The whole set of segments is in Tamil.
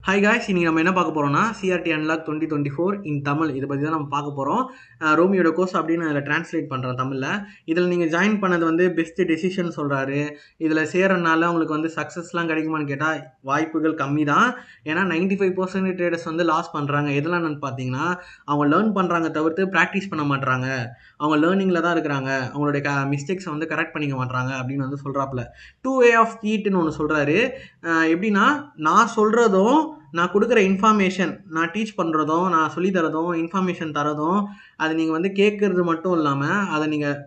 ஹாய் காய்ஸ், இன்னைக்கு நம்ம என்ன பார்க்க போறோம்னா சிஆர்டி அன்லாக் 2024 இன் தமிழ். இதை பற்றி தான் நம்ம பார்க்க போகிறோம். ரோமியோட கோர்ஸ் அப்படின்னு அதில் டிரான்ஸ்லேட் பண்ணுறேன் தமிழில். இதில் நீங்கள் ஜாயின் பண்ணது வந்து பெஸ்ட் டெசிஷன் சொல்கிறாரு. இதில் சேரனால உங்களுக்கு வந்து சக்ஸஸ்லாம் கிடைக்குமான்னு கேட்டால் வாய்ப்புகள் கம்மி தான். ஏன்னா 95% ட்ரேடர்ஸ் வந்து லாஸ் பண்ணுறாங்க. எதெல்லாம் பார்த்தீங்கன்னா, அவங்க லேர்ன் பண்ணுறாங்க தவிர்த்து ப்ராக்டிஸ் பண்ண மாட்றாங்க. அவங்க லேர்னிங்கில் தான் இருக்கிறாங்க. அவங்களுடைய மிஸ்டேக்ஸை வந்து கரெக்ட் பண்ணிக்க மாட்றாங்க அப்படின்னு வந்து சொல்கிறாப்புல. 2 வே ஆஃப் ஈட்னு ஒன்று சொல்கிறாரு. எப்படின்னா, நான் சொல்கிறதும் நான் கொடுக்குற இன்ஃபர்மேஷன், நான் டீச் பண்ணுறதும், நான் சொல்லித்தரதும், இன்ஃபர்மேஷன் தரதும், அது நீங்கள் வந்து கேட்குறது மட்டும் இல்லாமல் அதை நீங்கள்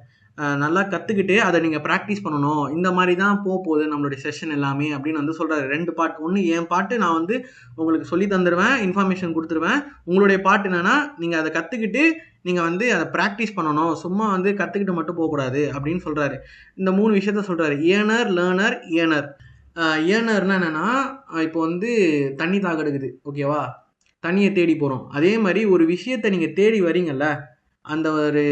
நல்லா கற்றுக்கிட்டு அதை நீங்கள் ப்ராக்டிஸ் பண்ணணும். இந்த மாதிரி தான் போகுது நம்மளுடைய செஷன் எல்லாமே அப்படின்னு வந்து சொல்கிறாரு. 2 பார்ட். ஒன்று என் பாட்டு, நான் வந்து உங்களுக்கு சொல்லி தந்துடுவேன், இன்ஃபர்மேஷன் கொடுத்துருவேன். உங்களுடைய பார்ட் என்னென்னா, நீங்கள் அதை கற்றுக்கிட்டு நீங்கள் வந்து அதை ப்ராக்டிஸ் பண்ணணும். சும்மா வந்து கற்றுக்கிட்டு மட்டும் போகக்கூடாது அப்படின்னு சொல்கிறாரு. இந்த 3 விஷயத்த சொல்கிறாரு. Earner, learner, earner. ஏர்னர்னா என்னென்னா, இப்போ வந்து தண்ணி தாக எடுக்குது, ஓகேவா? தண்ணியை தேடி போகிறோம். அதே மாதிரி ஒரு விஷயத்தை நீங்கள் தேடி வரீங்கல்ல, அந்த ஒரு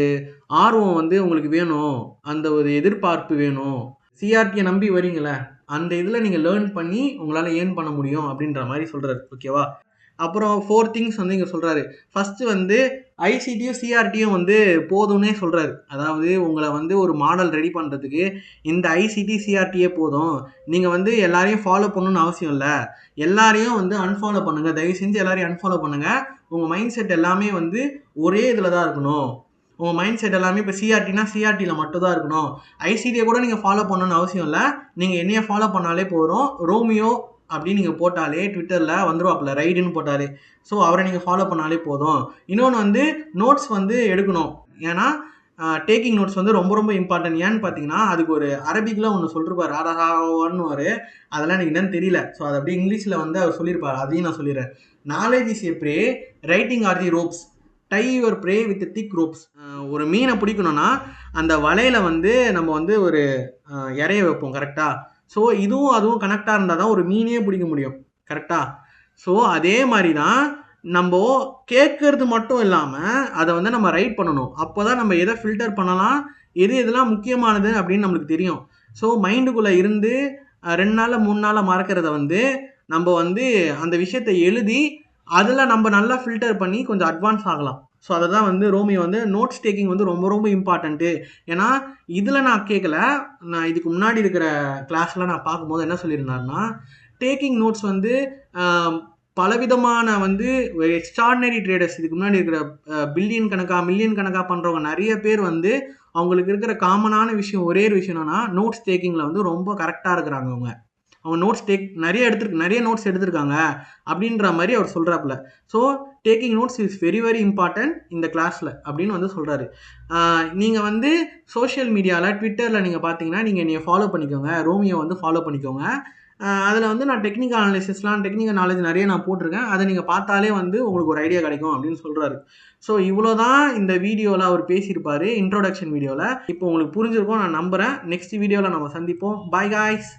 ஆர்வம் வந்து உங்களுக்கு வேணும், அந்த ஒரு எதிர்பார்ப்பு வேணும். சிஆர்டியை நம்பி வரீங்களே, அந்த இதில் நீங்கள் லேர்ன் பண்ணி உங்களால் ஏர்ன் பண்ண முடியும் அப்படின்ற மாதிரி சொல்கிறாரு, ஓகேவா? அப்புறம் 4 திங்ஸ் வந்து இங்கே சொல்கிறாரு. ஃபஸ்ட்டு வந்து ஐசிடியும் சிஆர்டியும் வந்து போதும்னே சொல்கிறாரு. அதாவது உங்களை வந்து ஒரு மாடல் ரெடி பண்ணுறதுக்கு இந்த ஐசிடி சிஆர்டியே போதும். நீங்கள் வந்து எல்லாரையும் ஃபாலோ பண்ணணும்னு அவசியம் இல்லை. எல்லாரையும் வந்து அன்ஃபாலோ பண்ணுங்கள். தயவு செஞ்சு எல்லாரையும் அன்ஃபாலோ பண்ணுங்கள். உங்கள் மைண்ட் செட் எல்லாமே வந்து ஒரே இதில் தான் இருக்கணும். உங்கள் மைண்ட் செட் எல்லாமே இப்போ சிஆர்டினா சிஆர்டியில் மட்டும் தான் இருக்கணும். ஐசிடியை கூட நீங்கள் ஃபாலோ பண்ணணும்னு அவசியம் இல்லை. நீங்கள் என்னையை ஃபாலோ பண்ணாலே போதும். ரோமியோ அப்படின்னு நீங்கள் போட்டாலே ட்விட்டரில் வந்துருவாப்பில், ரைடுன்னு போட்டாலே. ஸோ அவரை நீங்கள் ஃபாலோ பண்ணாலே போதும். இன்னொன்று வந்து நோட்ஸ் வந்து எடுக்கணும். ஏன்னா டேக்கிங் நோட்ஸ் வந்து ரொம்ப ரொம்ப இம்பார்ட்டன்ட். ஏன்னு பார்த்தீங்கன்னா, அதுக்கு ஒரு அரபிக்கில் ஒன்று சொல்லிருப்பார், ஆடாஹாவான்னு. அதெல்லாம் எனக்கு என்னன்னு தெரியல. ஸோ அது அப்படியே இங்கிலீஷில் வந்து அவர் சொல்லியிருப்பார். அதையும் நான் சொல்லிடுறேன். Knowledge is a prey, writing are the ropes, tie your prey with thick ropes. ஒரு மீனை பிடிக்கணும்னா அந்த வலையில் வந்து நம்ம வந்து ஒரு இறைய வைப்போம், கரெக்டாக? ஸோ இதுவும் அதுவும் கனெக்டாக இருந்தால் தான் ஒரு மீனே பிடிக்க முடியும், கரெக்டாக? ஸோ அதே மாதிரி தான் நம்ம கேட்கறது மட்டும் இல்லாமல் அதை வந்து நம்ம ரைட் பண்ணணும். அப்போ தான் நம்ம எதை ஃபில்டர் பண்ணலாம், எது எதெல்லாம் முக்கியமானது அப்படின்னு நம்மளுக்கு தெரியும். ஸோ மைண்டுக்குள்ளே இருந்து 2 நாளில் 3 நாளில் மறக்கிறத வந்து நம்ம வந்து அந்த விஷயத்தை எழுதி அதில் நம்ம நல்லா ஃபில்டர் பண்ணி கொஞ்சம் அட்வான்ஸ் ஆகலாம். ஸோ அதை தான் வந்து ரோமியோ வந்து நோட்ஸ் டேக்கிங் வந்து ரொம்ப ரொம்ப இம்பார்ட்டண்ட்டு. ஏன்னா இதில் நான் கேட்கல, நான் இதுக்கு முன்னாடி இருக்கிற கிளாஸில் நான் பார்க்கும்போது என்ன சொல்லியிருந்தாருன்னா, டேக்கிங் நோட்ஸ் வந்து பலவிதமான வந்து எக்ஸ்ட்ராடினரி ட்ரேடர்ஸ், இதுக்கு முன்னாடி இருக்கிற பில்லியன் கணக்காக மில்லியன் கணக்காக பண்ணுறவங்க நிறைய பேர் வந்து அவங்களுக்கு இருக்கிற காமனான விஷயம், ஒரே ஒரு விஷயம் என்னன்னா, நோட்ஸ் டேக்கிங்கில் வந்து ரொம்ப கரெக்டாக இருக்கிறாங்க. அவங்க நோட்ஸ் நிறைய நோட்ஸ் எடுத்திருக்காங்க அப்படின்ற மாதிரி அவர் சொல்கிறாப்புல. So taking notes is very very important இந்த கிளாஸில் அப்படின்னு வந்து சொல்கிறாரு. நீங்கள் வந்து சோஷியல் மீடியாவில் ட்விட்டரில் நீங்கள் பார்த்தீங்கன்னா, நீங்கள் என்னை ஃபாலோ பண்ணிக்கோங்க, ரோமியோ வந்து ஃபாலோ பண்ணிக்கோங்க. அதில் வந்து நான் டெக்னிக்கல் நாலேஜ் நிறைய நான் போட்டிருக்கேன். அதை நீங்கள் பார்த்தாலே வந்து உங்களுக்கு ஒரு ஐடியா கிடைக்கும் அப்படின்னு சொல்கிறாரு. ஸோ இவ்வளோ தான் இந்த வீடியோவில் அவர் பேசியிருப்பார், இன்ட்ரோடக்ஷன் வீடியோவில். இப்போ உங்களுக்கு புரிஞ்சிருக்கும் நான் நம்புகிறேன். நெக்ஸ்ட் வீடியோவில் நம்ம சந்திப்போம். Bye guys.